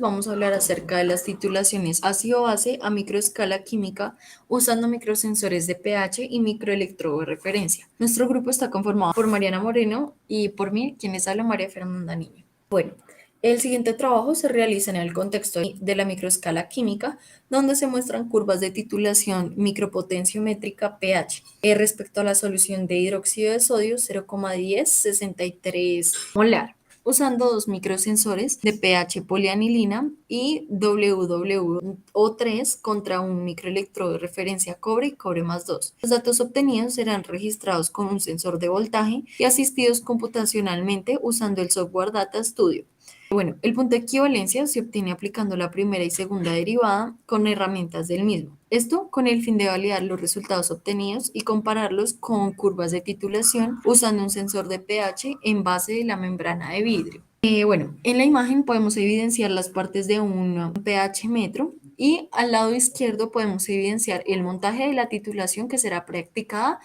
Vamos a hablar acerca de las titulaciones ácido-base a microescala química usando microsensores de pH y microelectrodo de referencia. Nuestro grupo está conformado por Mariana Moreno y por mí, quien les habla, María Fernanda Niño. Bueno, el siguiente trabajo se realiza en el contexto de la microescala química, donde se muestran curvas de titulación micropotenciométrica pH respecto a la solución de hidróxido de sodio 0,1063 molar, usando dos microsensores de pH polianilina y WO3 contra un microelectrodo de referencia cobre y cobre más 2. Los datos obtenidos serán registrados con un sensor de voltaje y asistidos computacionalmente usando el software Data Studio. Bueno, el punto de equivalencia se obtiene aplicando la primera y segunda derivada con herramientas del mismo. Esto con el fin de validar los resultados obtenidos y compararlos con curvas de titulación usando un sensor de pH en base de la membrana de vidrio. Bueno, en la imagen podemos evidenciar las partes de un pH metro y al lado izquierdo podemos evidenciar el montaje de la titulación que será practicada.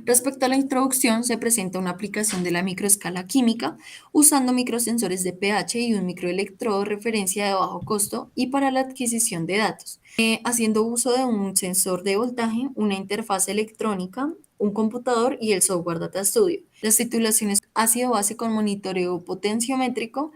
Respecto a la introducción, se presenta una aplicación de la microescala química usando microsensores de pH y un microelectrodo de referencia de bajo costo y para la adquisición de datos, haciendo uso de un sensor de voltaje, una interfaz electrónica, un computador y el software Data Studio. Las titulaciones ácido-base con monitoreo potenciométrico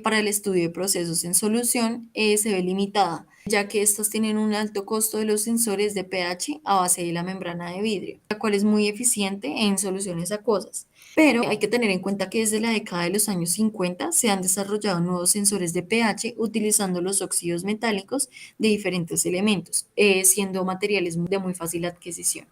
para el estudio de procesos en solución se ve limitada, ya que estos tienen un alto costo de los sensores de pH a base de la membrana de vidrio, la cual es muy eficiente en soluciones acuosas. Pero hay que tener en cuenta que desde la década de los años 50 se han desarrollado nuevos sensores de pH utilizando los óxidos metálicos de diferentes elementos, siendo materiales de muy fácil adquisición.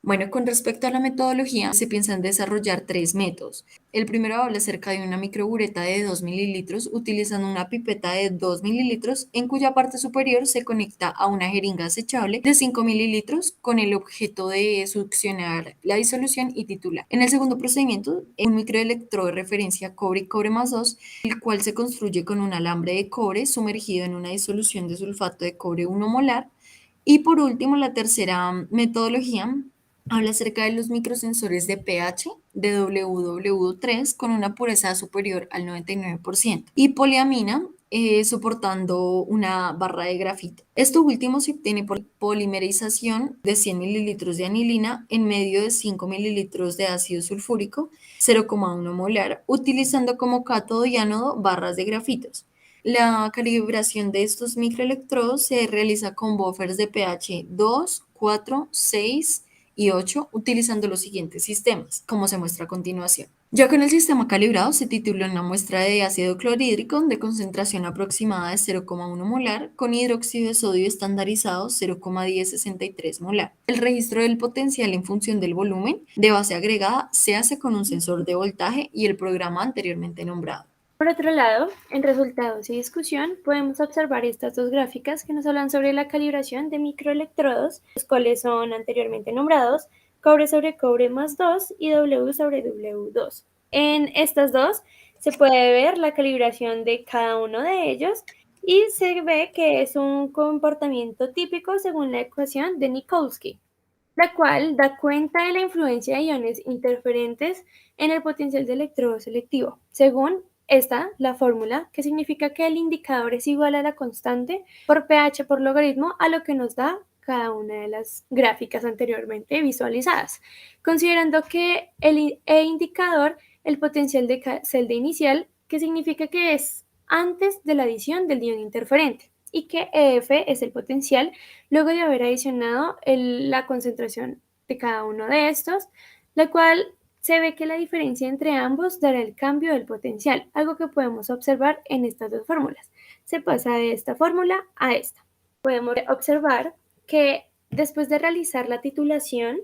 Bueno, con respecto a la metodología, se piensa en desarrollar tres métodos. El primero habla acerca de una microbureta de 2 mililitros utilizando una pipeta de 2 mililitros en cuya parte superior se conecta a una jeringa desechable de 5 mililitros con el objeto de succionar la disolución y titular. En el segundo procedimiento, un microelectrodo de referencia cobre y cobre más 2, el cual se construye con un alambre de cobre sumergido en una disolución de sulfato de cobre 1 molar. Y por último, la tercera metodología habla acerca de los microsensores de pH de WW3 con una pureza superior al 99% y poliamina soportando una barra de grafito. Esto último se obtiene por polimerización de 100 mililitros de anilina en medio de 5 mililitros de ácido sulfúrico 0,1 molar, utilizando como cátodo y ánodo barras de grafitos. La calibración de estos microelectrodos se realiza con buffers de pH 2, 4, 6 y 8 utilizando los siguientes sistemas, como se muestra a continuación. Ya con el sistema calibrado se titula una muestra de ácido clorhídrico de concentración aproximada de 0,1 molar con hidróxido de sodio estandarizado 0,1063 molar. El registro del potencial en función del volumen de base agregada se hace con un sensor de voltaje y el programa anteriormente nombrado. Por otro lado, en resultados y discusión, podemos observar estas dos gráficas que nos hablan sobre la calibración de microelectrodos, los cuales son anteriormente nombrados cobre sobre cobre más 2 y W sobre W2. En estas dos se puede ver la calibración de cada uno de ellos y se ve que es un comportamiento típico según la ecuación de Nikolsky, la cual da cuenta de la influencia de iones interferentes en el potencial de electrodo selectivo, según la fórmula, que significa que el indicador es igual a la constante por pH por logaritmo a lo que nos da cada una de las gráficas anteriormente visualizadas, considerando que el indicador, el potencial de celda inicial, que significa que es antes de la adición del ion interferente, y que EF es el potencial luego de haber adicionado la concentración de cada uno de estos, la cual se ve que la diferencia entre ambos dará el cambio del potencial, algo que podemos observar en estas dos fórmulas. Se pasa de esta fórmula a esta. Podemos observar que después de realizar la titulación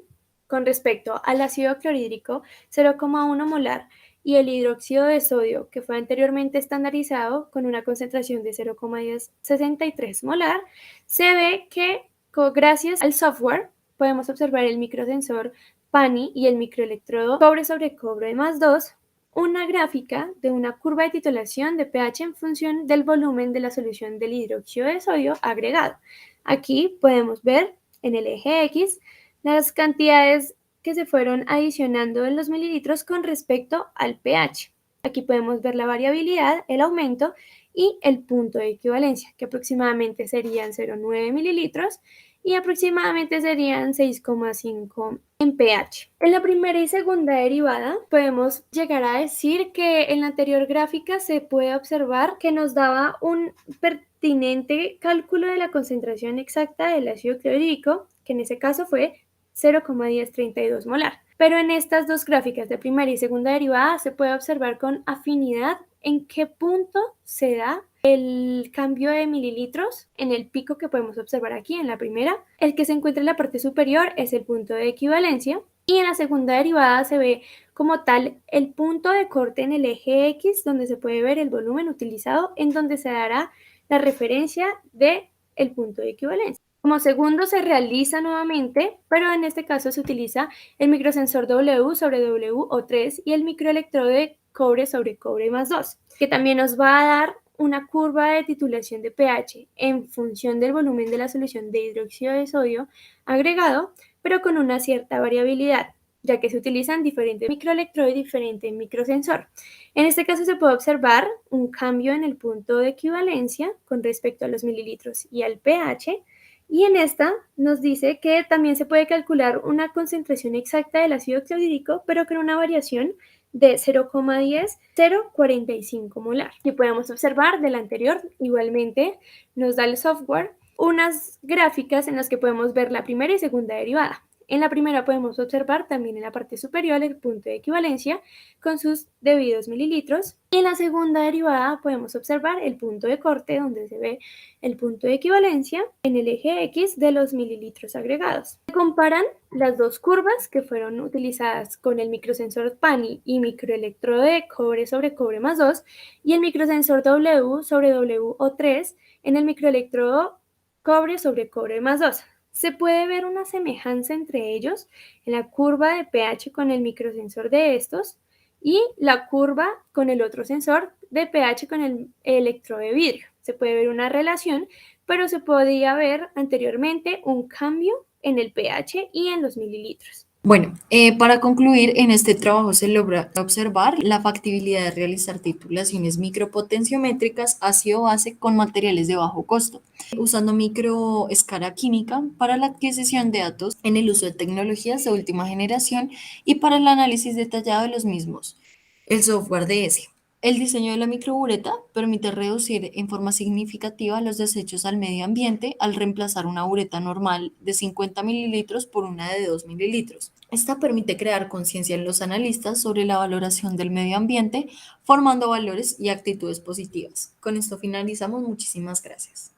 con respecto al ácido clorhídrico 0,1 molar y el hidróxido de sodio, que fue anteriormente estandarizado con una concentración de 0,1063 molar, se ve que gracias al software podemos observar el microsensor PANI y el microelectrodo cobre sobre cobre más 2, una gráfica de una curva de titulación de pH en función del volumen de la solución del hidróxido de sodio agregado. Aquí podemos ver en el eje X las cantidades que se fueron adicionando en los mililitros con respecto al pH. Aquí podemos ver la variabilidad, el aumento y el punto de equivalencia, que aproximadamente serían 0,9 mililitros y aproximadamente serían 6,5 en pH. En la primera y segunda derivada podemos llegar a decir que en la anterior gráfica se puede observar que nos daba un pertinente cálculo de la concentración exacta del ácido clorhídrico, que en ese caso fue 0,1032 molar. Pero en estas dos gráficas de primera y segunda derivada se puede observar con afinidad en qué punto se da el cambio de mililitros en el pico que podemos observar aquí en la primera. El que se encuentra en la parte superior es el punto de equivalencia y en la segunda derivada se ve como tal el punto de corte en el eje X, donde se puede ver el volumen utilizado, en donde se dará la referencia del punto de equivalencia. Como segundo se realiza nuevamente, pero en este caso se utiliza el microsensor W sobre WO3 y el microelectrodo de cobre sobre cobre más 2, que también nos va a dar una curva de titulación de pH en función del volumen de la solución de hidróxido de sodio agregado, pero con una cierta variabilidad, ya que se utilizan diferentes microelectrodos y diferentes microsensor. En este caso se puede observar un cambio en el punto de equivalencia con respecto a los mililitros y al pH, y en esta nos dice que también se puede calcular una concentración exacta del ácido clorhídrico, pero con una variación de 0,10-0,45 molar. Y podemos observar del anterior, igualmente nos da el software unas gráficas en las que podemos ver la primera y segunda derivada. En la primera podemos observar también en la parte superior el punto de equivalencia con sus debidos mililitros. Y en la segunda derivada podemos observar el punto de corte donde se ve el punto de equivalencia en el eje X de los mililitros agregados. Se comparan las dos curvas que fueron utilizadas con el microsensor PANI y microelectrodo de cobre sobre cobre más 2 y el microsensor W sobre WO3 en el microelectrodo cobre sobre cobre más 2. Se puede ver una semejanza entre ellos en la curva de pH con el microsensor de estos y la curva con el otro sensor de pH con el electrodo de vidrio. Se puede ver una relación, pero se podía ver anteriormente un cambio en el pH y en los mililitros. Bueno, para concluir, en este trabajo se logra observar la factibilidad de realizar titulaciones micropotenciométricas ácido-base con materiales de bajo costo, usando microescala química para la adquisición de datos en el uso de tecnologías de última generación y para el análisis detallado de los mismos. El software DS. El diseño de la microbureta permite reducir en forma significativa los desechos al medio ambiente al reemplazar una bureta normal de 50 mililitros por una de 2 mililitros. Esta permite crear conciencia en los analistas sobre la valoración del medio ambiente, formando valores y actitudes positivas. Con esto finalizamos. Muchísimas gracias.